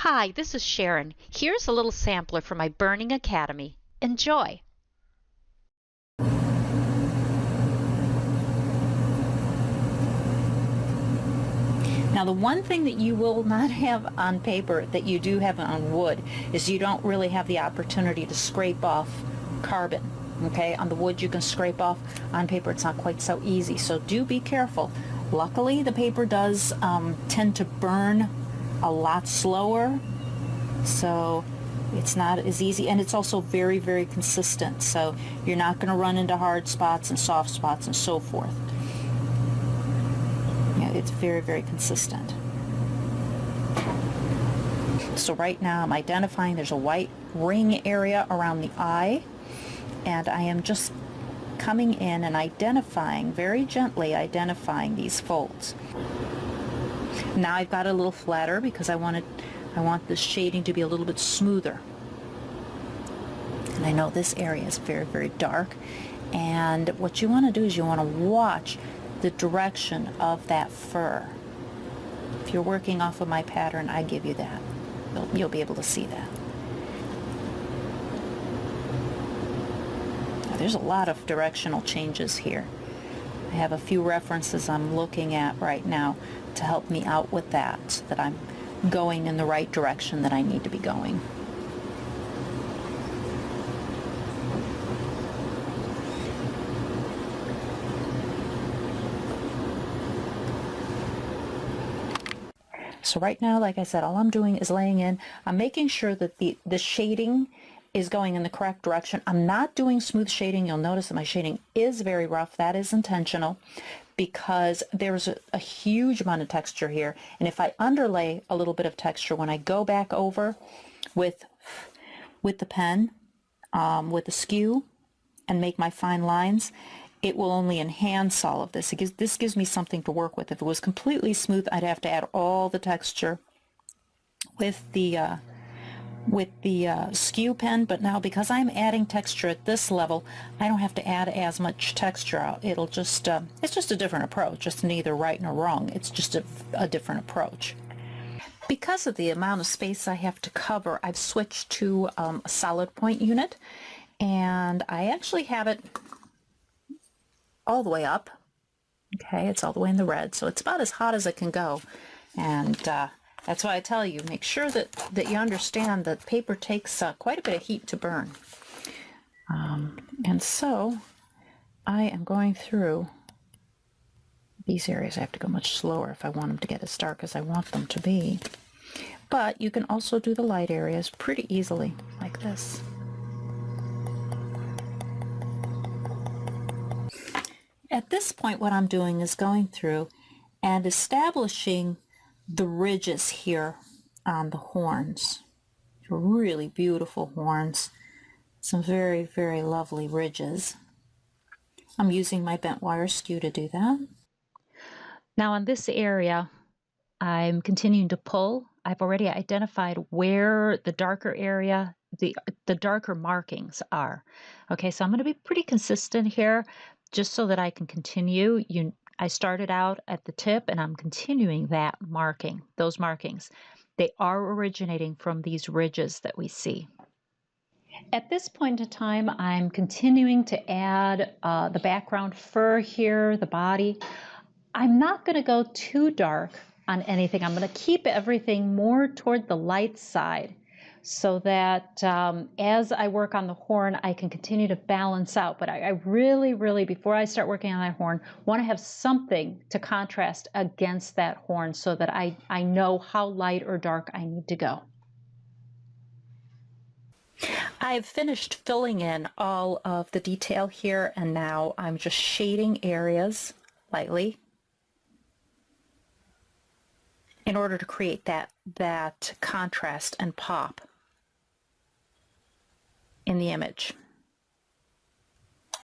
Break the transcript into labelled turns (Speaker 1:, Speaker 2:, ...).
Speaker 1: Hi, this is Sharon. Here's a little sampler from my Burning Academy. Enjoy!
Speaker 2: Now, the one thing that you will not have on paper that you do have on wood is you don't really have the opportunity to scrape off carbon. Okay, on the wood you can scrape off. On paper it's not quite so easy, so do be careful. Luckily, the paper does tend to burn a lot slower, so it's not as easy, and it's also very, very consistent, so you're not going to run into hard spots and soft spots and so forth. Yeah, it's very, very consistent. So right now I'm identifying there's a white ring area around the eye, and I am just coming in and identifying, very gently identifying these folds. Now I've got a little flatter because I want this shading to be a little bit smoother. And I know this area is very, very dark, and what you want to do is you want to watch the direction of that fur. If you're working off of my pattern, I give you that. You'll be able to see that. Now, there's a lot of directional changes here. I have a few references I'm looking at right now to help me out with that I'm going in the right direction that I need to be going. So right now, like I said, all I'm doing is laying in. I'm making sure that the shading is going in the correct direction. I'm not doing smooth shading. You'll notice that my shading is very rough. That is intentional because there's a huge amount of texture here. And if I underlay a little bit of texture, when I go back over with the pen, with the Skew, and make my fine lines, it will only enhance all of this. This gives me something to work with. If it was completely smooth, I'd have to add all the texture with the Skew pen, but now because I'm adding texture at this level, I don't have to add as much texture out. It'll just, it's just a different approach. It's neither right nor wrong. It's just a different approach. Because of the amount of space I have to cover, I've switched to a solid point unit, and I actually have it all the way up. Okay, it's all the way in the red, so it's about as hot as it can go. And that's why I tell you, make sure that you understand that paper takes quite a bit of heat to burn. And so I am going through these areas. I have to go much slower if I want them to get as dark as I want them to be. But you can also do the light areas pretty easily, like this. At this point, what I'm doing is going through and establishing the ridges here on the horns. Really beautiful horns. Some very, very lovely ridges. I'm using my bent wire Skew to do that.
Speaker 1: Now on this area, I'm continuing to pull. I've already identified where the darker area, the darker markings are. Okay, so I'm going to be pretty consistent here just so that I can continue. I started out at the tip and I'm continuing that marking, those markings. They are originating from these ridges that we see. At this point in time, I'm continuing to add the background fur here, the body. I'm not going to go too dark on anything. I'm going to keep everything more toward the light side so that as I work on the horn, I can continue to balance out. But I really, really, before I start working on that horn, want to have something to contrast against that horn so that I know how light or dark I need to go.
Speaker 2: I've finished filling in all of the detail here, and now I'm just shading areas lightly in order to create that contrast and pop in the image.